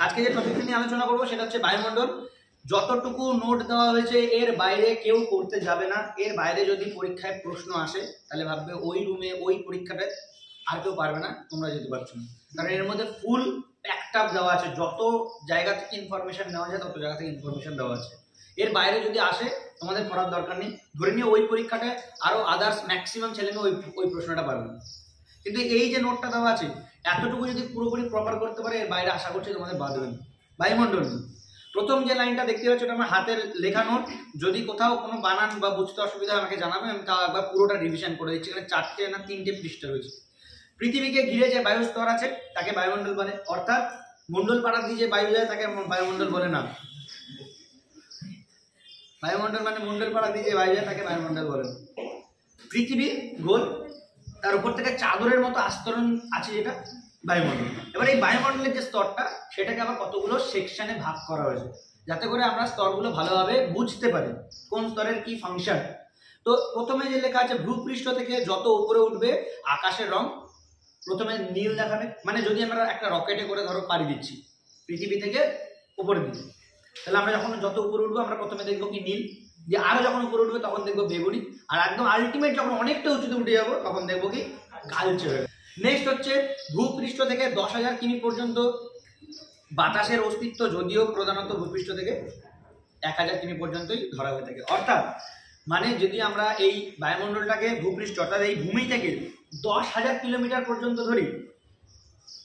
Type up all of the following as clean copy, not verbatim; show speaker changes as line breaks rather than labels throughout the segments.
আজকে যে টপিকটা নিয়ে আলোচনা করবো সেটা হচ্ছে বায়ুমণ্ডল। যতটুকু নোট দেওয়া হয়েছে এর বাইরে কেউ করতে যাবে না। এর বাইরে যদি পরীক্ষায় প্রশ্ন আসে তাহলে ভাববে ওই রুমে ওই পরীক্ষাটায় আর কেউ পারবে না, তোমরা যেতে পারছো না, কারণ এর মধ্যে ফুল প্যাকড দেওয়া আছে। যত জায়গা থেকে ইনফরমেশন নেওয়া যায় তত জায়গা থেকে ইনফরমেশন দেওয়া আছে। এর বাইরে যদি আসে তোমাদের পড়ার দরকার নেই। ধরে নিয়ে ওই পরীক্ষাটায় আরো আদার্স ম্যাক্সিমাম ছেলে মেয়ে ওই প্রশ্নটা পারবে না, কিন্তু এই যে নোটটা দেওয়া আছে এতটুকু যদি পুরোপুরি প্রপার করতে পারে এর বাইরে আশা করছি তোমাদের বাঁধবে না। বায়ুমণ্ডল প্রথম যে লাইনটা দেখতে পাচ্ছ ওটা আমার হাতের লেখা নোট। যদি কোথাও কোনো বানান বা বুঝতে অসুবিধা আমাকে জানাবে, আমি তাও একবার পুরোটা রিভিশন করে দিচ্ছি। এখানে 4টে না 3টে পৃষ্ঠা রয়েছে। পৃথিবীকে ঘিরে যে বায়ু স্তর আছে তাকে বায়ুমণ্ডল বলে, অর্থাৎ মণ্ডল পাড়া দিয়ে যে বায়ু যায় তাকে বায়ুমণ্ডল বলে না। বায়ুমণ্ডল মানে মণ্ডল পাড়া দিয়ে যে বায়ু যায় তাকে বায়ুমণ্ডল বলে। পৃথিবী গোল, তার উপর থেকে চাদরের মতো আস্তরণ আছে যেটা বায়ুমণ্ডল। এবার এই বায়ুমণ্ডলের যে স্তরটা সেটাকে আবার কতগুলো সেকশনে ভাগ করা হয়েছে যাতে করে আমরা স্তরগুলো ভালোভাবে বুঝতে পারি কোন স্তরের কি ফাংশন। তো প্রথমে যে লেখা আছে ভূপৃষ্ঠ থেকে যত উপরে উঠবে আকাশের রং প্রথমে নীল দেখাবে। মানে যদি আমরা একটা রকেটে করে ধরো পাড়ি দিচ্ছি পৃথিবী থেকে উপরের দিকে, তাহলে আমরা যখন যত উপরে উঠবো আমরা প্রথমে দেখবো কি নীল, যে আরো যখন উপরে উঠবে তখন দেখবো বেগুনি, আর একদম আলটিমেট যখন অনেকটা উঁচুতে উঠে যাবো তখন দেখবো কি কালচে। নেক্সট হচ্ছে ভূপৃষ্ঠ থেকে 10,000 কিমি পর্যন্ত বাতাসের অস্তিত্ব, যদিও প্রধানত ভূপৃষ্ঠ থেকে 1,000 কিমি পর্যন্তই ধরা হয়ে থাকে। অর্থাৎ মানে যদি আমরা এই বায়ুমণ্ডলটাকে ভূপৃষ্ঠ অর্থাৎ এই ভূমি থেকে 10,000 কিলোমিটার পর্যন্ত ধরি,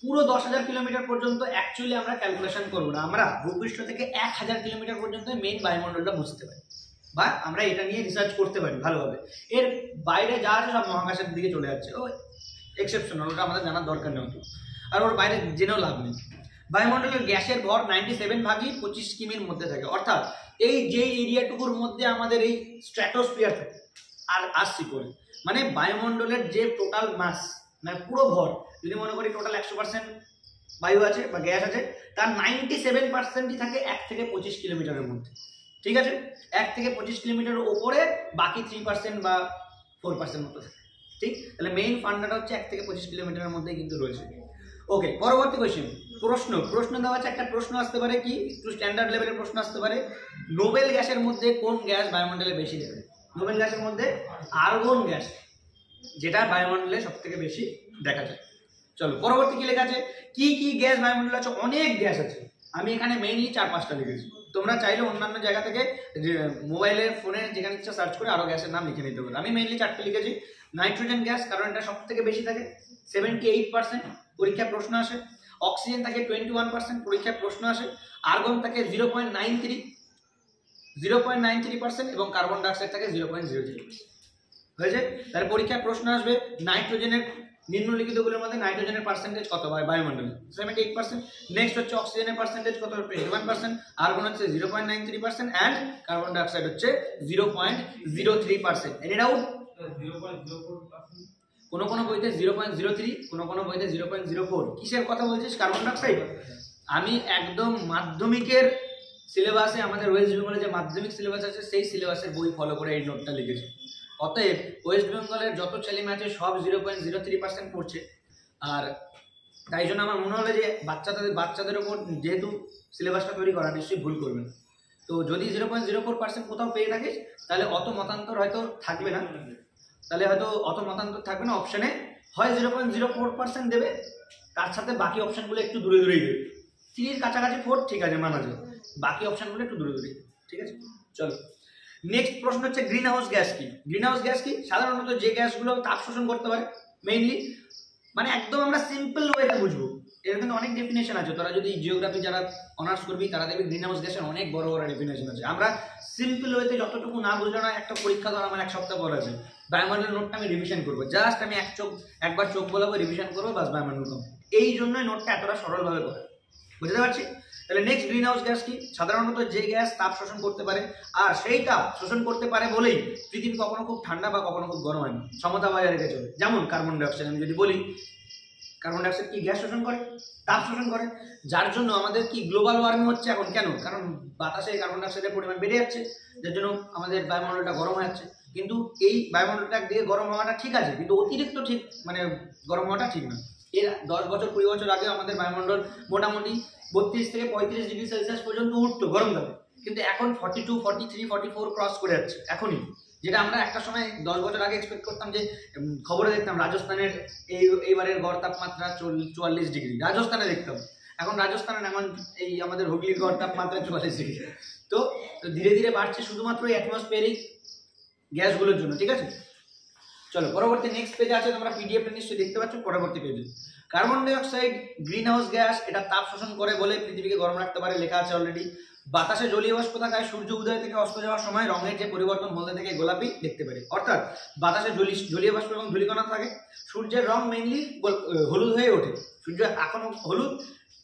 পুরো 10,000 কিলোমিটার পর্যন্ত অ্যাকচুয়ালি আমরা ক্যালকুলেশন করবো না, আমরা ভূপৃষ্ঠ থেকে 1,000 কিলোমিটার পর্যন্ত মেইন বায়ুমণ্ডলটা বুঝতে পারি বা আমরা এটা নিয়ে রিসার্চ করতে পারি ভালোভাবে। এর বাইরে যা আছে সব মহাকাশের দিকে চলে যাচ্ছে, ও এক্সেপশনাল, ওটা আমাদের জানার দরকার নেই, আর ওর বাইরে জেনেও লাভ নেই। বায়ুমণ্ডলের গ্যাসের ভর 97 ভাগই 25 কিমির মধ্যে থাকে। অর্থাৎ এই যে এরিয়াটুকুর মধ্যে আমাদের এই স্ট্র্যাটোস্ফিয়ার থাকে আর আসছি করে, মানে বায়ুমণ্ডলের যে টোটাল মাস মানে পুরো ভর, যদি মনে করি টোটাল 100% বায়ু আছে বা গ্যাস আছে, তার 97%ই থাকে 1 থেকে 25 কিলোমিটারের মধ্যে। ঠিক আছে, 1 থেকে 25 কিলোমিটারের ওপরে বাকি 3% বা 4% মতো থাকে। ঠিক, তাহলে মেইন ফান্ডাটা হচ্ছে 1 থেকে 25 কিলোমিটারের মধ্যে কিন্তু রয়েছে। ওকে, পরবর্তী কোয়েশ্চেন। প্রশ্ন দেওয়া আছে, একটা প্রশ্ন আসতে পারে কি একটু স্ট্যান্ডার্ড লেভেলের প্রশ্ন আসতে পারে, নোবেল গ্যাসের মধ্যে কোন গ্যাস বায়ুমণ্ডলে বেশি থাকে? নোবেল গ্যাসের মধ্যে আর্গন গ্যাস, যেটা বায়ুমণ্ডলে সব থেকে বেশি দেখা যায়। চলো পরবর্তী কি লেখা আছে, কি কি গ্যাস বায়ুমণ্ডলে আছে? অনেক গ্যাস আছে, আমি এখানে মেইনলি 4-5টা লিখেছি। তোমরা চাইলে অন্যান্য জায়গা থেকে মোবাইলের ফোনে যেখানে ইচ্ছা সার্চ করে আরো গ্যাসের নাম লিখে নিতে পারো। আমি মেইনলি 4টে লিখেছি। নাইট্রোজেন গ্যাস, কারণ এটা সব থেকে বেশি থাকে, 78%, পরীক্ষায় প্রশ্ন আসে। অক্সিজেন থাকে 21%, পরীক্ষায় প্রশ্ন আসে। আর্গন থাকে 0.93% এবং কার্বন ডাইঅক্সাইড থাকে 0.03%। হয়েছে, তাহলে পরীক্ষায় প্রশ্ন আসবে নাইট্রোজেনের নিম্নলিখিতগুলোর মধ্যে নাইট্রোজেনের পার্সেন্টেজ কত হয় বায়ুমণ্ডলে? 78%। নেক্সট হচ্ছে অক্সিজেনের পার্সেন্টেজ কত? 21%। আর্গন হচ্ছে 0.93% অ্যান্ড কার্বন ডাইঅক্সাইড হচ্ছে 0.03%। Any doubt? কোনো বইতে 0.03, কোনো বইতে 0.04। কিসের কথা বলছিস? Carbon dioxide. আমি একদম মাধ্যমিকের সিলেবাসে, আমাদের ওয়েস্ট বেঙ্গলের যে মাধ্যমিক সিলেবাস আছে সেই সিলেবাসের বই ফলো করে এই নোটটা লিখেছি। অতএব ওয়েস্ট বেঙ্গলের যত ছেলেমেয়ে আছে সব 0.03% পড়ছে, আর তাই জন্য আমার মনে হলো যে বাচ্চাদের ওপর যেহেতু সিলেবাসটা তৈরি করা, নিশ্চয়ই ভুল করবে না। তো যদি 0.04% কোথাও পেয়ে থাকিস তাহলে অত মতান্তর হয়তো থাকবে না, অপশানে হয় 0.04% দেবে, তার সাথে বাকি অপশানগুলো একটু দূরে দূরেই দেবে। 3 কাছাকাছি 4 ঠিক আছে, মানা যায়, বাকি অপশানগুলো একটু দূরে দূরে। ঠিক আছে, চলো নেক্সট প্রশ্ন হচ্ছে গ্রিন হাউস গ্যাস কি? গ্রিন হাউস গ্যাস কি? সাধারণত যে গ্যাসগুলো তাপ শোষণ করতে পারে মেইনলি, মানে একদম আমরা সিম্পল ওয়েতে বুঝবো। এর কিন্তু অনেক ডেফিনেশন আছে, তোরা যদি জিওগ্রাফি যারা অনার্স করবি তারা দেখবি গ্রিন হাউস গ্যাসের অনেক বড় বড় ডেফিনেশন আছে। আমরা সিম্পল ওয়েতে যতটুকু না বুঝলো না, একটা পরীক্ষা ধর আমার 1 সপ্তাহ পর আছে, বায়ুমণ্ডলের নোটটা আমি রিভিশন করবো, জাস্ট আমি একবার চোখ বলাবো, রিভিশন করবো, বাস বায়ুমণ্ডল কমপ্লিট। এই জন্যই নোটটা এতটা সরলভাবে করে, বুঝতে পারছি? তাহলে নেক্সট গ্রিন হাউস গ্যাস কি? সাধারণত যে গ্যাস তাপ শোষণ করতে পারে, আর সেই তাপ শোষণ করতে পারে বলেই পৃথিবী কখনো খুব ঠান্ডা বা কখনো খুব গরম হয় না, সমতা বজায় রেখে চলে। যেমন কার্বন ডাইঅক্সাইড, আমি যদি বলি কার্বন ডাইঅক্সাইড কি গ্যাস শোষণ করে? তাপ শোষণ করে, যার জন্য আমাদের কি গ্লোবাল ওয়ার্মিং হচ্ছে এখন। কেন? কারণ বাতাসে কার্বন ডাইঅক্সাইডের পরিমাণ বেড়ে যাচ্ছে, যার জন্য আমাদের বায়ুমণ্ডলটা গরম হয়ে যাচ্ছে। কিন্তু এই বায়ুমণ্ডলটা দিয়ে গরম হওয়াটা ঠিক আছে, কিন্তু অতিরিক্ত ঠিক মানে গরম হওয়াটা ঠিক না। এর 10 বছর 20 বছর আগে আমাদের বায়ুমণ্ডল মোটামুটি 32 থেকে 35 ডিগ্রি সেলসিয়াস পর্যন্ত উঠতো গরমকালে, কিন্তু এখন 42, 43, 44 ক্রস করে যাচ্ছে এখনই, যেটা আমরা একটা সময় 10 বছর আগে এক্সপেক্ট করতাম যে খবরে দেখতাম রাজস্থানের এইবারের গড় তাপমাত্রা 44 ডিগ্রি রাজস্থানে দেখতাম, এখন রাজস্থানের এমন এই আমাদের হুগলির গড় তাপমাত্রা 44 ডিগ্রি। তো ধীরে ধীরে বাড়ছে শুধুমাত্র এই অ্যাটমসফিয়ারিক গ্যাসগুলোর জন্য, ঠিক আছে। চলো পরবর্তী নেক্সট পেজে আছে, তোমরা পিডিএফটা নিশ্চয়ই দেখতে পাচ্ছ। পরবর্তী পেজে carbon die oxide green house gas, এটা তাপ শোষণ করে বলে পৃথিবীকে গরম রাখতে পারে, লেখা আছে অলরেডি। বাতাসে জলীয় বাষ্প থাকায় সূর্য উদয় থেকে অস্ত যাওয়ার সময় রঙের যে পরিবর্তন হলদে থেকে গোলাপি দেখতে পারি, অর্থাৎ বাতাসে জলীয় বাষ্প এবং ধূলিকণা থাকে। সূর্যের রং মেইনলি হলুদ হয়ে ওঠে, সূর্য এখনো হলুদ,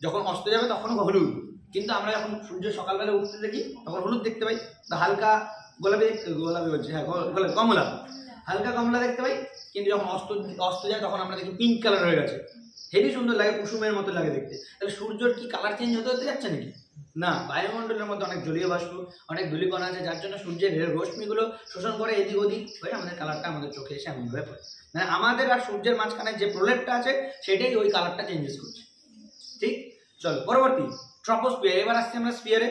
যখন অস্ত যাবে তখনও হলুদ, কিন্তু আমরা যখন সূর্য সকালবেলা উঠতে দেখি তখন হলুদ দেখতে পাই, হালকা গোলাপি গোলাপি বলছি, হ্যাঁ কমলা, হালকা কমলা দেখতে পাই। কিন্তু যখন অস্ত যায় তখন আমরা দেখি পিঙ্ক কালার হয়ে গেছে, হেভি সুন্দর লাগে, কুসুমের মতো লাগে দেখতে। তাহলে সূর্যের কি কালার চেঞ্জ হতে হতে যাচ্ছে নাকি? না, বায়ুমণ্ডলের মধ্যে অনেক জলীয় বাষ্প, অনেক ধূলিকণা আছে, যার জন্য সূর্যের রশ্মিগুলো শোষণ করে এদিক ওদিক হয়ে আমাদের কালারটা আমাদের চোখে এসে এমনভাবে পড়ে। মানে আমাদের আর সূর্যের মাঝখানে যে প্রলেপটা আছে সেটাই ওই কালারটা চেঞ্জেস করছে, ঠিক। চলো পরবর্তী ট্রপোস্ফিয়ার। এবার আসছি আমরা স্ফিয়ারে।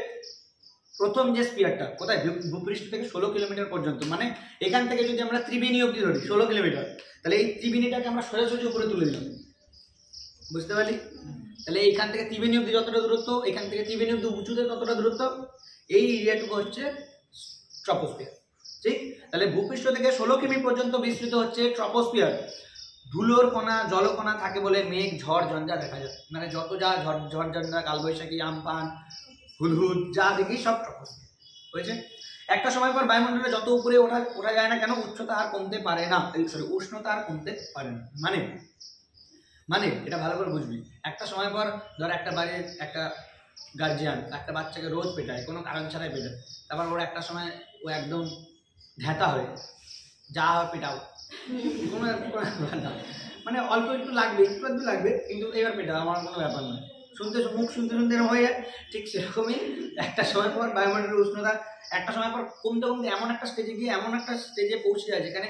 প্রথম যে স্ফিয়ারটা কোথায়, ভূপৃষ্ঠ থেকে 16 কিলোমিটার পর্যন্ত, মানে এখান থেকে যদি আমরা ত্রিবেণী অব্দি ধরি 16 কিলোমিটার, তাহলে এই ত্রিবেণীটাকে আমরা সোজাসুজি উপরে তুলে দিলাম, বুঝতে পারলি? তাহলে এইখান থেকে ত্রিবেণী অব্দি যতটা দূরত্ব, এখান থেকে ত্রিবেণী অব্দি উঁচুতে ততটা দূরত্ব, এই এরিয়াটুকু হচ্ছে ট্রপোস্ফিয়ার, ঠিক। তাহলে ভূপৃষ্ঠ থেকে 16 কিমি পর্যন্ত বিস্তৃত হচ্ছে ট্রপোস্ফিয়ার। ধুলোর কণা জলকণা থাকে বলে মেঘ ঝড় ঝঞ্ঝা দেখা যায়, মানে যত যা ঝড় ঝঞ্ঝা কালবৈশাখী আমপান হুদহুদ যা দেখি সব ট্রপোস্ফিয়ার হয়েছে। একটা সময় পর বায়ুমণ্ডলে যত উপরে ওঠা যায় না কেন, উচ্চতা আর কমতে পারে না, সরি উষ্ণতা আর কমতে পারে না। মানে এটা ভালো করে বুঝবি। একটা সময় পর ধর একটা বাড়ির একটা গার্জিয়ান একটা বাচ্চাকে রোজ পেটায়, কোনো কারণ ছাড়াই পেটায়, তারপর ওর একটা সময় ও একদম ঢেতা হয়ে যা হয় পেটাও, কোনো ব্যাপার না, মানে অল্প একটু লাগবে, একটু লাগবে, কিন্তু এবার পেটাও, আমার কোনো ব্যাপার নয়, মুখ শুনতে এরকম হয়ে যায়। ঠিক সেরকমই একটা সময় পর বায়ুমণ্ডলের উষ্ণতা একটা সময় পর কমতে কমতে এমন একটা স্টেজে পৌঁছে যায় যেখানে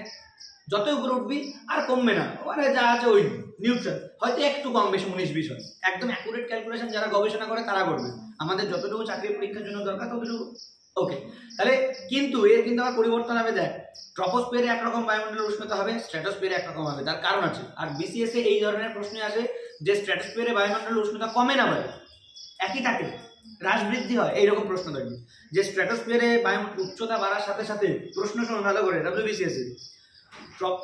যতই উপরে উঠবি আর কমবে না, মানে যা আছে ওই নিউট্রাল, হয়তো একটু কম বেশি 19-20 হয়। একদম অ্যাকুরেট ক্যালকুলেশন যারা গবেষণা করে তারা করবে, আমাদের যতটুকু চাকরির পরীক্ষার জন্য দরকার ততটুকু। ওকে, তাহলে কিন্তু আবার পরিবর্তন হবে। দেখ, ট্রপোস্ফিয়ারে একরকম বায়ুমণ্ডলের উষ্ণতা হবে, স্ট্র্যাটোস্ফিয়ারে একরকম হবে, তার কারণ আছে। আর বিসিএস এ এই ধরনের প্রশ্ন আসে যে স্ট্র্যাটোস্ফিয়ারে বায়ুমণ্ডলের উষ্ণতা কমে না বাড়ে, একই থাকে, হ্রাস বৃদ্ধি হয়, এইরকম প্রশ্ন থাকবে। যে স্ট্র্যাটোস্ফিয়ারে উচ্চতা বাড়ার সাথে সাথে, প্রশ্ন শোনো ভালো করে WBCS এ,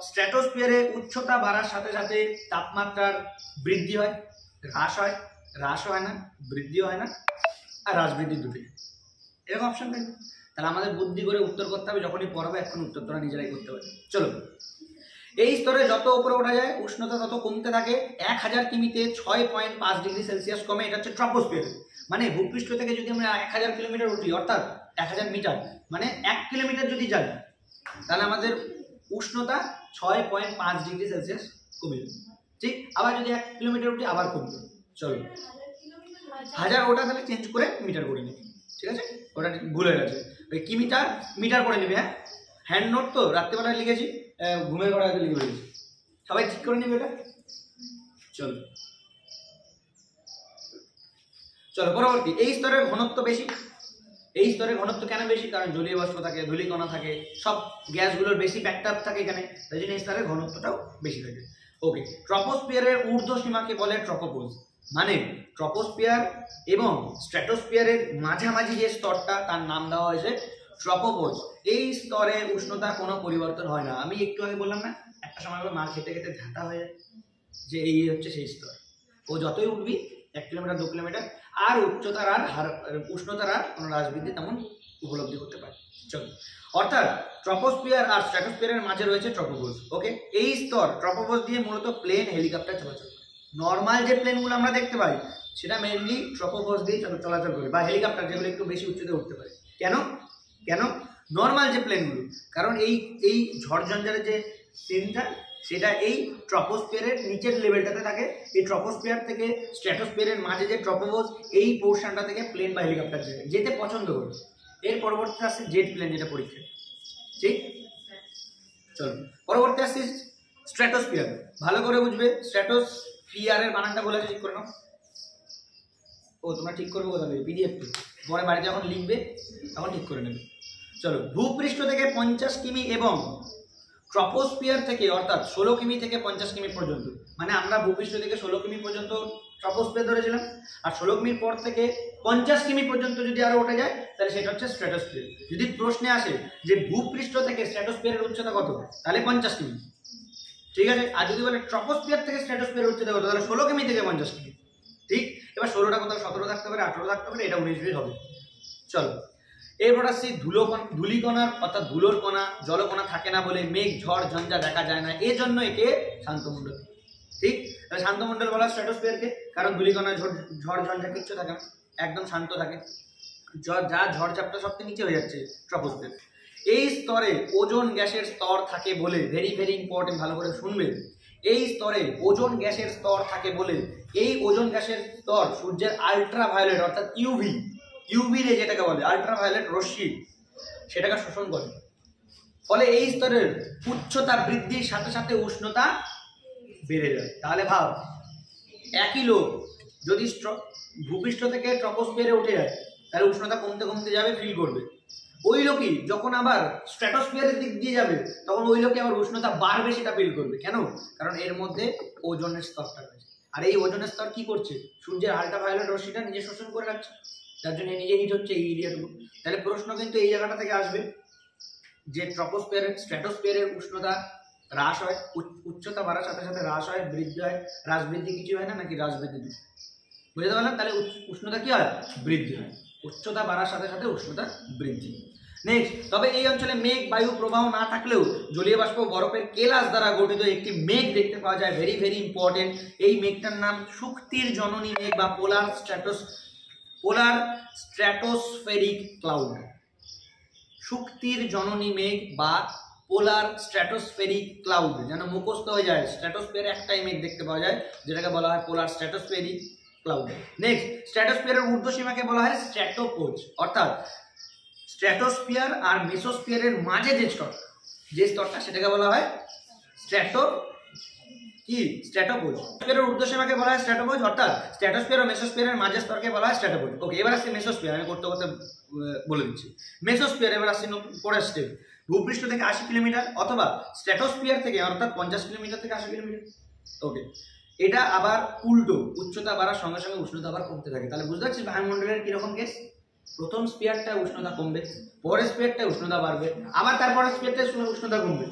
স্ট্র্যাটোস্ফিয়ারে উচ্চতা বাড়ার সাথে সাথে তাপমাত্রার বৃদ্ধি হয়, হ্রাসও হয় না, বৃদ্ধিও হয় না, আর হ্রাস বৃদ্ধি দুটোই, এরকম অপশন থাকবে। তাহলে আমাদের বুদ্ধি করে উত্তর করতে হবে, যখনই পড়াবে এখন উত্তর তোরা নিজেরাই করতে পারবে। চলো, এই স্তরে যত উপরে ওঠা যায় উষ্ণতা তত কমতে থাকে। 1000 কিমিতে 6.5 ডিগ্রি সেলসিয়াস কমে, এটা হচ্ছে ট্রপোস্ফিয়ার। মানে ভূপৃষ্ঠ থেকে যদি আমরা 1000 কিলোমিটার উঠি, অর্থাৎ 1000 মিটার, মানে 1 কিলোমিটার যদি যাই, তাহলে আমাদের উষ্ণতা 6.5 ডিগ্রি সেলসিয়াস কমে যাবে, ঠিক। আবার যদি 1 কিলোমিটার উঠি আবার কমবে। চলো, 1000 ওটা তাহলে চেঞ্জ করে মিটার করে নিবি, ঠিক আছে, ওটা ভুল হয়ে গেছে, ওই কিমিটা মিটার করে নিবি। হ্যাঁ, হ্যান্ড নোট তো রাত্রেবেলায় লিখেছি, ঘুমের ঘরে হয়তো লিখে ফেলেছি, সবাই ঠিক করে নিবি এটা। চলো পরবর্তী। এই স্তরের ঘনত্ব বেশি। এই স্তরের ঘনত্ব কেন বেশি? কারণ জলীয় বাষ্প থাকে, ধূলিকণা থাকে, সব গ্যাসগুলোর বেশি ব্যাকআপ থাকে এখানে, তাই জন্য এই স্তরের ঘনত্বটাও বেশি থাকে। ওকে, ট্রপোস্ফিয়ারের ঊর্ধ্ব সীমাকে বলে ট্রপোপোজ। মানে ট্রপোস্ফিয়ার এবং স্ট্র্যাটোস্ফিয়ারের মাঝামাঝি যে স্তরটা, তার নাম দেওয়া হয়েছে ট্রপোপোজ। এই স্তরে উষ্ণতা কোনো পরিবর্তন হয় না। আমি একটু আগে বললাম না, একটা সময় মা খেতে খেতে ঝাঁটা হয়ে যায়, যে এই হচ্ছে সেই স্তর। ও যতই উঠবি 1 কিলোমিটার 2 কিলোমিটার, আর উচ্চতার আর উষ্ণতার আর কোনো হ্রাস বৃদ্ধি তেমন উপলব্ধি করতে পারে। চলো, অর্থাৎ ট্রপোস্ফিয়ার আর স্ট্র্যাটোস্ফিয়ারের মাঝে রয়েছে ট্রপোপোজ। ওকে, এই স্তর ট্রপোপোজ দিয়ে মূলত প্লেন, হেলিকপ্টার চলাচল করে। নর্মাল যে প্লেনগুলো আমরা দেখতে পাই সেটা মেইনলি ট্রপোপোজ দিয়ে চলাচল করে, বা হেলিকপ্টার যেগুলো একটু বেশি উচ্চতে উঠতে পারে। কেন নর্মাল যে প্লেনগুলো? কারণ এই ঝড়ঝঞ্ঝারের যে সিনটা, সেটা এই ট্রপোস্ফিয়ারের নিচের লেভেলটাতে থাকে। এই ট্রপোস্ফিয়ার থেকে স্ট্র্যাটোস্ফিয়ারের মাঝে যে ট্রপোপোজ, এই পোর্শনটা থেকে প্লেন বা হেলিকপ্টার যেতে পছন্দ করে। এর পরবর্তীতে আসছে জেট প্লেন, যেটা পরীক্ষা, ঠিক। চলো পরবর্তী আসছে স্ট্র্যাটোস্ফিয়ার। ভালো করে বুঝবে, স্পিয়ারের বানানটা বলে ঠিক করে নাও। ও তোমরা ঠিক করবে কোথা থেকে? পিডিএফ পরে বাড়িতে যখন লিখবে তখন ঠিক করে নেবে। চলো, ভূপৃষ্ঠ থেকে 50 কিমি এবং ট্রপোস্ফিয়ার থেকে অর্থাৎ 16 কিমি থেকে 50 কিমি পর্যন্ত, মানে আমরা ভূপৃষ্ঠ থেকে 16 কিমি পর্যন্ত ট্রপোস্ফিয়ার ধরেছিলাম, আর 16 কিমির পর থেকে 50 কিমি পর্যন্ত যদি আরো উঠে যায় তাহলে সেটা হচ্ছে স্ট্র্যাটোস্ফিয়ার। যদি প্রশ্নে আসে যে ভূপৃষ্ঠ থেকে স্ট্র্যাটোস্ফিয়ারের উচ্চতা কত, তাহলে 50 কিমি, ঠিক আছে। আর যদি বলে ট্রপোস্ফিয়ার থেকে স্ট্র্যাটোস্ফিয়ারের উচ্চতা কত, তাহলে 16 কিমি থেকে 50 কিমি, ঠিক। এবার 16টা কোথাও 17 থাকতে পারে, 18 থাকতে পারে, এটা 19 হবে। চলো, এরপর আসছি ধূলিকণার অর্থাৎ ধুলোর কণা জলকণা থাকে না বলে মেঘ ঝড় ঝঞ্ঝা দেখা যায় না, এই জন্য একে শান্তমণ্ডল, ঠিক। তাহলে শান্তমণ্ডল বলা স্ট্র্যাটোস্ফিয়ারকে, কারণ ধূলিকণা ঝড় ঝঞ্ঝা কিচ্ছু থাকে না, একদম শান্ত থাকে। যা ঝড় ঝাপটা সবটা নিচে হয়ে যাচ্ছে ট্রপোস্ফিয়ার। এই স্তরে ওজোন গ্যাসের স্তর থাকে বলে, ভেরি ভেরি ইম্পর্টেন্ট, ভালো করে শুনবে, এই স্তরে ওজোন গ্যাসের স্তর থাকে বলে এই ওজোন গ্যাসের স্তর সূর্যের আল্ট্রাভায়োলেট অর্থাৎ ইউভি রে যেটাকে বলে আল্ট্রাভায়োলেট রশ্মি, সেটাকে শোষণ করে। ফলে এই স্তরের উচ্চতা বৃদ্ধির সাথে সাথে উষ্ণতা বেড়ে যায়। তাহলে ভাব, একই লোক যদি ভূপৃষ্ঠ থেকে ট্রপোস্ফিয়ারে উঠে যায় তাহলে উষ্ণতা কমতে কমতে যাবে, ফিল করবে। ওই লোকই যখন আবার স্ট্র্যাটোস্ফিয়ারের দিক দিয়ে যাবে তখন ওই লোকে আবার উষ্ণতা বাড়বে, সেটা ফিল করবে। কেন? কারণ এর মধ্যে ওজোনের স্তরটা রয়েছে, আর এই ওজোনের স্তর কি করছে? সূর্যের আল্ট্রাভায়োলেট রশ্মিটা নিজে শোষণ করে রাখছে, যার জন্য নিজে হিট হচ্ছে এই এরিয়াটুকু। তাহলে প্রশ্ন কিন্তু এই জায়গাটা থেকে আসবে যে স্ট্র্যাটোস্ফিয়ারের উষ্ণতা হ্রাস হয়, উচ্চতা বাড়ার সাথে সাথে হ্রাস হয়, বৃদ্ধি হয়, হ্রাস বৃদ্ধি কিছু হয় না নাকি হ্রাস বৃদ্ধি? বুঝতে পারলাম? তাহলে উষ্ণতা কি হয়? বৃদ্ধি হয়। উচ্চতা বাড়ার সাথে সাথে উষ্ণতা বৃদ্ধি। নেক্সট, তবে এই অঞ্চলে মেঘ বায়ু প্রবাহ না থাকলেও জলীয় বাষ্প বরফের কেলাস দ্বারা গঠিত একটি মেঘ দেখতে পাওয়া যায়, ভেরি ভেরি ইম্পর্টেন্ট। এই মেঘটার নাম শুক্তির জননী মেঘ বা পোলার স্ট্র্যাটোস্ফেরিক ক্লাউড। শুক্তির জননী মেঘ বা পোলার স্ট্র্যাটোস্ফেরিক ক্লাউড, যেন মুখস্থ হয়ে যায়। স্ট্র্যাটোস্ফিয়ারে একটাই মেঘ দেখতে পাওয়া যায় যেটাকে বলা হয় পোলার স্ট্র্যাটোস্ফেরিক ক্লাউড। নেক্সট, স্ট্র্যাটোস্ফিয়ারের ঊর্ধ্বসীমাকে বলা হয় স্ট্র্যাটোপোজ, অর্থাৎ স্ট্র্যাটোস্ফিয়ার আর মেসোস্ফিয়ারের মাঝে যে স্তরটা সেটাকে বলা হয় স্ট্র্যাটোপোজ। স্ট্র্যাটোস্ফিয়ারের ঊর্ধ্বসীমাকে বলা হয় স্ট্র্যাটোপোজ, অর্থাৎ স্ট্র্যাটোস্ফিয়ার ও মেসোস্ফিয়ারের মাঝের স্তরকে বলা হয় স্ট্র্যাটোপোজ। ওকে, এবার আসছে মেসোস্ফিয়ার, আমি করতে করতে বলে দিচ্ছি। মেসোস্ফিয়ার এবার আসছে পরের স্টেপ, ভূপৃষ্ঠ থেকে 80 কিলোমিটার অথবা স্ট্র্যাটোস্ফিয়ার থেকে অর্থাৎ 50 কিলোমিটার থেকে 80 কিলোমিটার। ওকে, এটা আবার উল্টো, উচ্চতা বাড়ার সঙ্গে সঙ্গে উষ্ণতা আবার কমতে থাকে। তাহলে বুঝতে পারছিস বায়ুমণ্ডলের কিরকম কেস? প্রথম স্পিয়ারটায় উষ্ণতা কমবে, পরের স্পিয়ারটায় উষ্ণতা বাড়বে, আবার তারপরের স্পিয়ারটায় উষ্ণতা কমবে।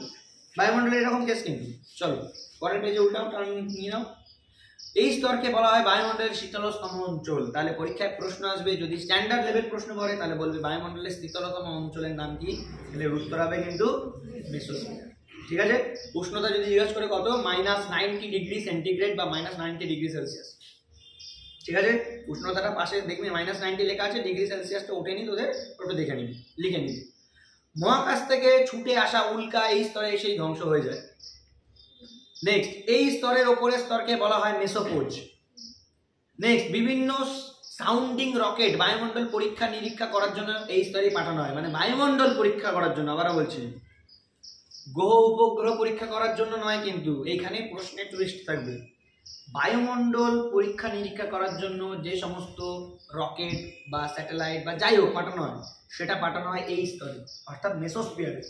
বায়ুমণ্ডলের এরকম কেস কিন্তু। চলো পরের পেজে উল্টাও, টার্ন নিয়ে নাও। এই স্তরকে বলা হয় বায়ুমণ্ডলের শীতলতম অঞ্চল। তাহলে পরীক্ষায় প্রশ্ন আসবে, যদি স্ট্যান্ডার্ড লেভেল প্রশ্ন করে তাহলে বলবে বায়ুমণ্ডলের শীতলতম অঞ্চলের নাম কি? তাহলে উত্তর হবে কিন্তু মেসোস্ফিয়ার। ঠিক আছে, উষ্ণতা যদি জিজ্ঞাসা করে কত, -90 ডিগ্রি সেন্টিগ্রেড বা -90 ডিগ্রি সেলসিয়াস। ঠিক আছে, উষ্ণতাটা পাশে দেখবি -90 লেখা আছে, ডিগ্রি সেলসিয়াসটা ওঠেনি তোদের, ওটা দেখে নিবি, লিখে নিবি। মহাকাশ থেকে ছুটে আসা উল্কা এই স্তরে এসেই ধ্বংস হয়ে যায়। নেক্সট, এই স্তরের ওপরের স্তরকে বলা হয় মেসোপোজ। নেক্সট, বিভিন্ন সাউন্ডিং রকেট বায়ুমণ্ডল পরীক্ষা নিরীক্ষা করার জন্য এই স্তরে পাঠানো হয়, মানে বায়ুমণ্ডল পরীক্ষা করার জন্য, আবারও বলছি গ্রহ উপগ্রহ পরীক্ষা করার জন্য নয়, কিন্তু এইখানে প্রশ্নে টুইস্ট থাকবে। বায়ুমণ্ডল পরীক্ষা নিরীক্ষা করার জন্য যে সমস্ত রকেট বা স্যাটেলাইট বা যাই হোক পাঠানো হয়, সেটা পাঠানো হয় এই স্তরে অর্থাৎ মেসোস্ফিয়ারে।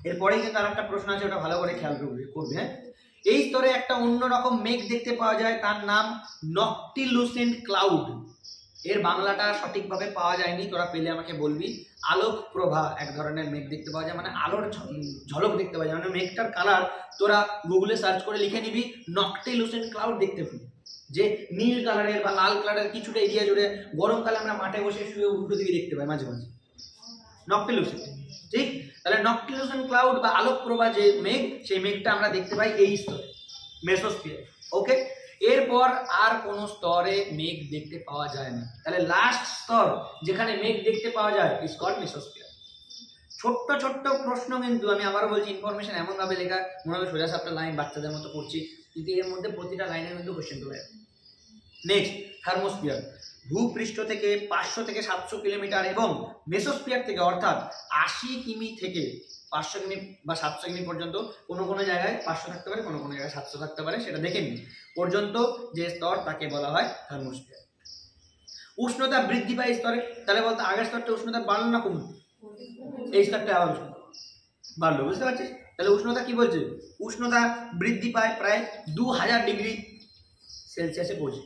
এরপরেই কিন্তু আর একটা প্রশ্ন আছে, ওটা ভালো করে খেয়াল করবে। হ্যাঁ, এই স্তরে একটা অন্যরকম মেঘ দেখতে পাওয়া যায়, তার নাম নকটিলুসেন্ট ক্লাউড। এর বাংলাটা সঠিকভাবে পাওয়া যায়নি, তোরা পেলে আমাকে বলবি। আলোক প্রভা এক ধরনের মেঘ দেখতে পাওয়া যায়, মানে আলোর ঝলক দেখতে পাওয়া যায়, মানে মেঘটার কালার তোরা গুগলে সার্চ করে লিখে নিবি নকটিলুসেন্ট ক্লাউড দেখতে পাবি, যে নীল কালারের বা লাল কালারের কিছুটা এরিয়া জুড়ে গরমকালে আমরা মাঠে বসে শুয়ে উল্টো দিকে দেখতে পাই মাঝে মাঝে, নকটিলুসেন্ট। ঠিক, তাহলে নকটিলুসেন্ট ক্লাউড বা আলোক প্রভা যে মেঘ, সেই মেঘটা আমরা দেখতে পাই এই স্তরে মেসোস্ফিয়ার। ওকে, এরপর আর কোন স্তরে মেঘ দেখতে পাওয়া যায় না। তাহলে লাস্ট স্তর যেখানে মেঘ দেখতে পাওয়া যায় ইজ কল্ড মেসোস্ফিয়ার। ছোট্ট ছোট্ট প্রশ্ন, কিন্তু আমি আবারও বলছি ইনফরমেশন এমন ভাবে লেখা মনে হবে সোজা সাপটা লাইন বাচ্চাদের মতো পড়ছি, কিন্তু এর মধ্যে প্রতিটা লাইনের মধ্যে কোশ্চেন চলে যাবে। নেক্সট, থার্মোস্ফিয়ার ভূপৃষ্ঠ থেকে 500 থেকে 700 কিলোমিটার এবং মেসোস্ফিয়ার থেকে অর্থাৎ 80 কিমি থেকে 500 কিমি বা 700 কিমি পর্যন্ত, কোনো কোনো জায়গায় 500 থাকতে পারে, কোনো কোনো জায়গায় 700 থাকতে পারে, সেটা দেখে নিন পর্যন্ত যে স্তর তাকে বলা হয় থার্মোস্ফিয়ার। উষ্ণতা বৃদ্ধি পায় স্তরে, তাহলে বলতো আগের স্তরটা উষ্ণতা বাড়লো না কমলো? এই স্তরটা আবার উষ্ণতা বাড়লো, বুঝতে পারছিস? তাহলে উষ্ণতা কি বলছে? উষ্ণতা বৃদ্ধি পায় প্রায় 2000 ডিগ্রি সেলসিয়াসে পৌঁছে।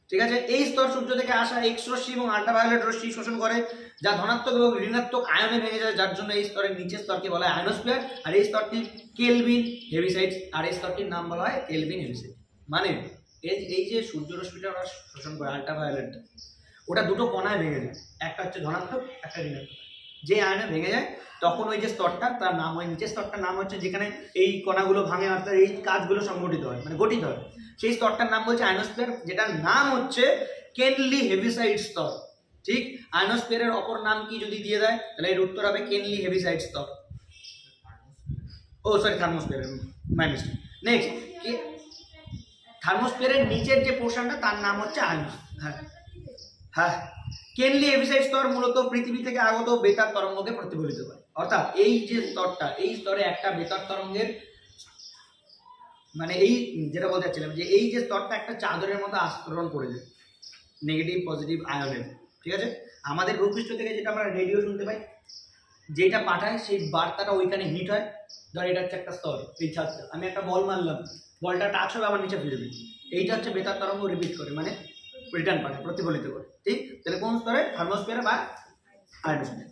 ঠিক আছে, এই স্তর সূর্য থেকে আসা এক্স রশ্মি এবং আল্ট্রাভায়োলেট রশ্মি শোষণ করে, যা ধনাত্মক এবং ঋণাত্মক আয়নে ভেঙে যায়, যার জন্য এই স্তরের নিচের স্তরকে বলা হয় আয়নোস্ফিয়ার। আর এই স্তরটি কেলভিন হেভিসাইড, আর এই স্তরটির নাম বলা হয় কেলভিন হেভিসাইড। মানে এই যে সূর্য রশ্মিটা ওরা শোষণ করে আল্ট্রাভায়োলেট, ওটা দুটো কণায় ভেঙে যায়, একটা হচ্ছে ধনাত্মক, একটা ঋণাত্মক। যে আয়নে ভেঙে যায় তখন ওই যে স্তরটা, তার নাম হয়, নিচের স্তরটার নাম হচ্ছে যেখানে এই কণাগুলো ভাঙে অর্থাৎ এই কাজগুলো সংগঠিত হয়, মানে গঠিত হয়, সেই স্তরটার নাম বলছে আয়নোস্ফিয়ার, যেটার নাম হচ্ছে কেনলি হেভিসাইড স্তর। ঠিক, আয়নোস্ফিয়ারের অপর নাম কি যদি দিয়ে দেয় তাহলে এর উত্তর হবে কেনলি হেভিসাইড স্তর। Oh sorry, thermosphere, my mistake. Next, থার্মোস্ফিয়ারের নিচের যে পোর্শনটা তার নাম হচ্ছে আয়নোস্ফিয়ার। হ্যাঁ, কেনলি হেভিসাইড স্তর মূলত পৃথিবী থেকে আগত বেতার তরঙ্গকে প্রতিফলিত করে। অর্থাৎ এই যে স্তরটা, এই স্তরে একটা বেতার তরঙ্গের, মানে এই যেটা বলতে চাচ্ছিলাম যে এই যে স্তরটা একটা চাদরের মতো আস্তরণ করে যায় নেগেটিভ পজিটিভ আয়নের। ঠিক আছে, আমাদের ভূপৃষ্ঠ থেকে যেটা আমরা রেডিও শুনতে পাই, যেটা পাঠায় সেই বার্তাটা ওইখানে হিট হয়। ধর এটা হচ্ছে একটা স্তর, এই ছাদটা, আমি একটা বল মারলাম, বলটা টাচ হবে আমার নিচে ফিরবে, এইটা হচ্ছে বেতার তরঙ্গ রিপিট করে, মানে রিটার্ন পাঠায়, প্রতিফলিত করে। ঠিক, তাহলে কোন স্তরে? থার্মোস্ফিয়ার বা আয়নোস্ফিয়ার।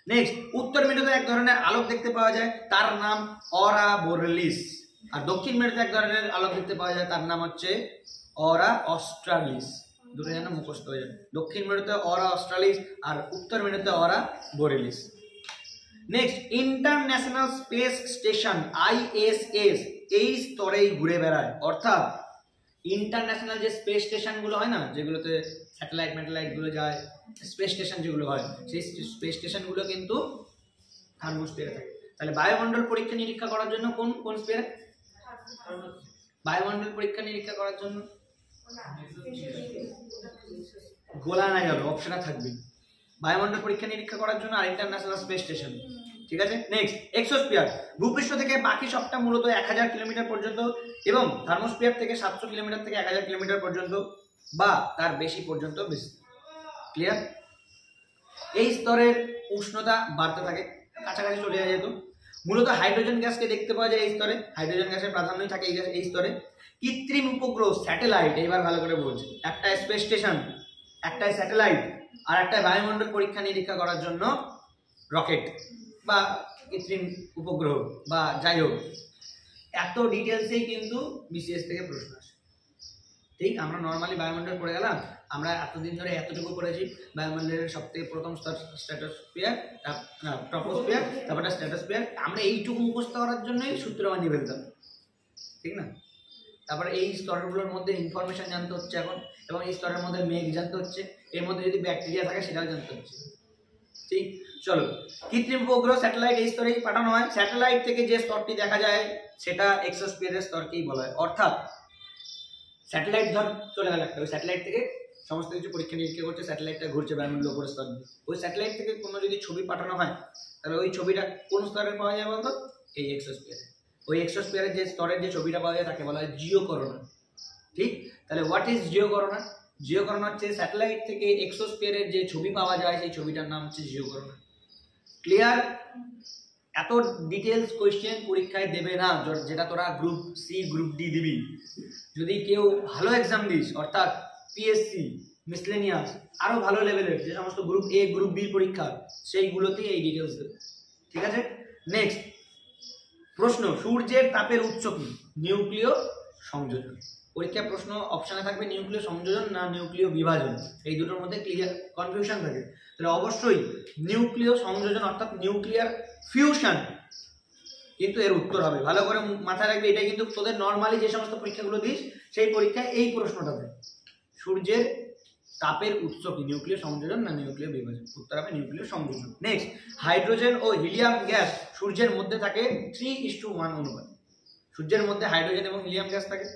নেক্সট, উত্তর মেরুতে এক ধরনের আলোক দেখতে পাওয়া যায়, তার নাম অরা বোরেলিস। আর দক্ষিণ মেরুতে এক ধরনের আলোক দেখতে পাওয়া যায়, তার নাম হচ্ছে অরা অস্ট্রালিস। দুটো যেন মুখস্থ হয়ে যাবে, দক্ষিণ মেরুতে অরা অস্ট্রালিস আর উত্তর মেরুতে aurora borealis. Next, international space station ISS এই স্তরেই ঘুরে বেড়ায়। অর্থাৎ ইন্টারন্যাশনাল যে স্পেস স্টেশনগুলো হয় না, যেগুলোতে স্যাটেলাইট গুলো যায়, স্পেস স্টেশন যেগুলো হয়, সেই স্পেস স্টেশনগুলো কিন্তু থার্মোস্ফিয়ারে থাকে। তাহলে বায়ুমণ্ডল পরীক্ষা নিরীক্ষা করার জন্য কোন কোন স্ফিয়ার? বায়ুমণ্ডল পরীক্ষা নিরীক্ষা করার জন্য গোলা না গেল, অপশনে থাকবে বায়ুমণ্ডল পরীক্ষা নিরীক্ষা করার জন্য আর ইন্টারন্যাশনাল স্পেস স্টেশন। ঠিক আছে, নেক্সট, এক্সোস্ফিয়ার ভূপৃষ্ঠ থেকে বাকি সবটা মূলত 1000 কিলোমিটার পর্যন্ত এবং থার্মোস্ফিয়ার থেকে 700 কিলোমিটার থেকে 1000 কিলোমিটার পর্যন্ত বা তার বেশি পর্যন্ত বেশি। ক্লিয়ার? এই স্তরের উষ্ণতা বাড়তে থাকে, কাছাকাছি চলে যায় যেহেতু। মূলত হাইড্রোজেন গ্যাসকে দেখতে পাওয়া যায় এই স্তরে, হাইড্রোজেন গ্যাসের প্রাধান্যই থাকে এই স্তরে। কৃত্রিম উপগ্রহ স্যাটেলাইট, এবার ভালো করে বলছি, একটা স্পেস স্টেশন, একটা স্যাটেলাইট, আর একটা বায়ুমণ্ডল পরীক্ষা নিরীক্ষা করার জন্য রকেট বা কৃত্রিম উপগ্রহ বা যাই হোক, এত ডিটেলসেই কিন্তু বিসিএস থেকে প্রশ্ন আসে। ঠিক, আমরা নর্মালি বায়ুমণ্ডল পড়ে গেলাম, আমরা এতদিন ধরে এতটুকু পড়েছি, বায়ুমণ্ডলের সবথেকে প্রথম স্তর স্ট্র্যাটোস্ফিয়ার, ট্রপোস্ফিয়ার, তারপরে স্ট্র্যাটোস্ফিয়ার। আমরা এইটুকু মুখস্থ করার জন্যই সূত্র বানিয়ে ফেলতাম, ঠিক না? তারপরে এই স্তরগুলোর মধ্যে ইনফরমেশন জানতে হচ্ছে এখন, এবং এই স্তরের মধ্যে মেঘ জানতে হচ্ছে, এর মধ্যে যদি ব্যাকটেরিয়া থাকে সেটাও জানতে হচ্ছে। ঠিক, চলো, কৃত্রিম উপগ্রহ স্যাটেলাইট এই স্তরেই পাঠানো হয়। স্যাটেলাইট থেকে যে স্তরটি দেখা যায় সেটা এক্সোস্ফিয়ারের স্তরকেই বলা হয়। অর্থাৎ স্যাটেলাইট ধর চলে গেল একটা, ওই স্যাটেলাইট থেকে সমস্ত কিছু পরীক্ষা নিরীক্ষা করছে, স্যাটেলাইটটা ঘুরছে বায়ুমণ্ডলের উপরের স্তর দিয়ে, ওই স্যাটেলাইট থেকে কোনো যদি ছবি পাঠানো হয় তাহলে ওই ছবিটা কোন স্তরে পাওয়া যায় বলতো? এই এক্সোস্ফিয়ারে। ওই এক্সোস্ফিয়ারের যে স্তরের যে ছবিটা পাওয়া যায় তাকে বলা হয় জিওকরোনা। ঠিক, তাহলে হোয়াট ইজ জিওকরোনা? জিওকরোনা হচ্ছে স্যাটেলাইট থেকে এক্সোস্ফিয়ারের যে ছবি পাওয়া যায় সেই ছবিটার নাম হচ্ছে জিওকরোনা। ক্লিয়ার? এত ডিটেলস কোয়েশ্চেন পরীক্ষায় দেবে না, যেটা তোরা গ্রুপ সি গ্রুপ ডি দিবি। যদি কেউ ভালো এক্সাম দিস, অর্থাৎ পিএসসি মিসলেনিয়াস আরো ভালো লেভেলের যে সমস্ত গ্রুপ এ গ্রুপ বি পরীক্ষা, সেইগুলোতেই এই ডিটেলস দেবে। ঠিক আছে, নেক্সট প্রশ্ন, সূর্যের তাপের উৎস কি? নিউক্লিয় সংযোজন। পরীক্ষা প্রশ্ন অপশনে থাকবে নিউক্লিয় সংযোজন না নিউক্লিয় বিভাজন, এই দুটোর মধ্যে ক্লিয়ার কনফিউশন থাকে। তাহলে অবশ্যই নিউক্লিয় সংযোজন অর্থাৎ নিউক্লিয়ার ফিউশন কিন্তু এর উত্তর হবে। ভালো করে মাথায় রাখবে, এটা কিন্তু তোদের নর্মালি যে সমস্ত পরীক্ষাগুলো দিস সেই পরীক্ষায় এই প্রশ্নটা দেয়, সূর্যের তাপের উৎস কি? নিউক্লিয় সংযোজন না নিউক্লিয় বিভাজন? উত্তর হবে নিউক্লিয় সংযোজন। নেক্সট, হাইড্রোজেন ও হিলিয়াম গ্যাস সূর্যের মধ্যে থাকে 3:1 অনুপাতে। সূর্যের মধ্যে হাইড্রোজেন এবং হিলিয়াম গ্যাস থাকে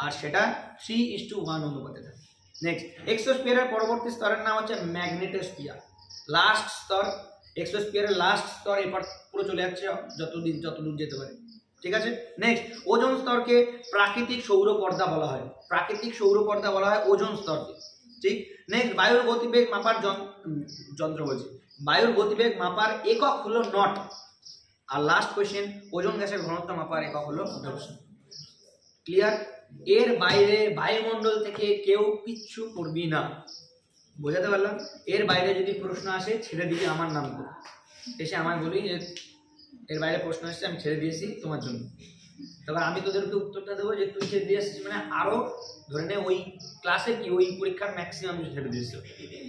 আর সেটা 3:1 অনুপাতে থাকে। নেক্সট, এক্সোস্ফিয়ারের পরবর্তী স্তরের নাম হচ্ছে ম্যাগনেটোস্ফিয়ার। লাস্ট স্তর এক্সোস্ফিয়ারের লাস্ট স্তর এবার পুরো চলে যাচ্ছে যত দূর যেতে পারে। ঠিক আছে, নেক্সট ওজোন স্তরকে প্রাকৃতিক সৌরপর্দা বলা হয়। প্রাকৃতিক সৌরপর্দা বলা হয় ওজোন স্তরকে। ঠিক, নেক্সট বায়ুর গতিবেগ মাপার যন্ত্র বলছি, বায়ুর গতিবেগ মাপার একক হলো নট। আর লাস্ট কোয়েশ্চেন, ওজোন গ্যাসের ঘনত্ব মাপার একক হলো ডেলসন। ক্লিয়ার? এর বাইরে বায়ুমণ্ডল থেকে কেউ কিচ্ছু করবি না, বোঝাতে পারলাম? এর বাইরে যদি প্রশ্ন আসে ছেড়ে দিবি আমার নাম করে, এসে আমায় বলি যে এর বাইরে প্রশ্ন আসছে আমি ছেড়ে দিয়েছি তোমার জন্য, তবে আমি তোদেরকে উত্তরটা দেবো যে তুই ছেড়ে দিয়ে আসছিস মানে আরো ধরে নে ওই ক্লাসে কি ওই পরীক্ষার ম্যাক্সিমাম ছেড়ে দিয়েছিল,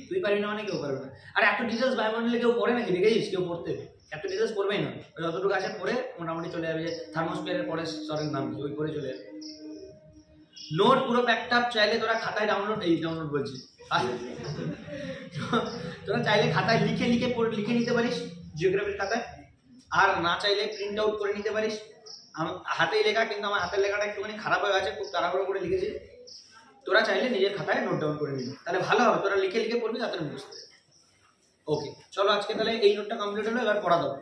তুই পারবি না মানে কেউ পারবে না। আর এত ডিটেলস বায়ুমণ্ডলে কেউ পড়ে নাকি, দেখেছিস কেউ পড়তে? এত ডিটেলস পড়বেই না, যতটুকু আছে পড়ে মোটামুটি চলে যাবে যে থার্মোস্ফিয়ারের পরে স্তরের নাম কি, ওই করে চলে যাবে। নোট পুরো প্যাকড আপ, চাইলে তোরা খাতায় ডাউনলোড বলছি তোরা চাইলে খাতায় লিখে নিতে পারিস জিওগ্রাফির খাতায়, আর না চাইলে প্রিন্ট আউট করে নিতে পারিস। হাতেই লেখা, কিন্তু আমার হাতের লেখাটা একটুখানি খারাপ হয়ে গেছে, খুব তাড়াহুড়ো করে লিখেছি। তোরা চাইলে নিজের খাতায় নোট ডাউন করে নিবি, তাহলে ভালো হবে, তোরা লিখে পড়বি তাড়াতাড়ি বুঝতে। ওকে চলো আজকে তাহলে এই নোটটা কমপ্লিট হলো, এবার পড়া দাও।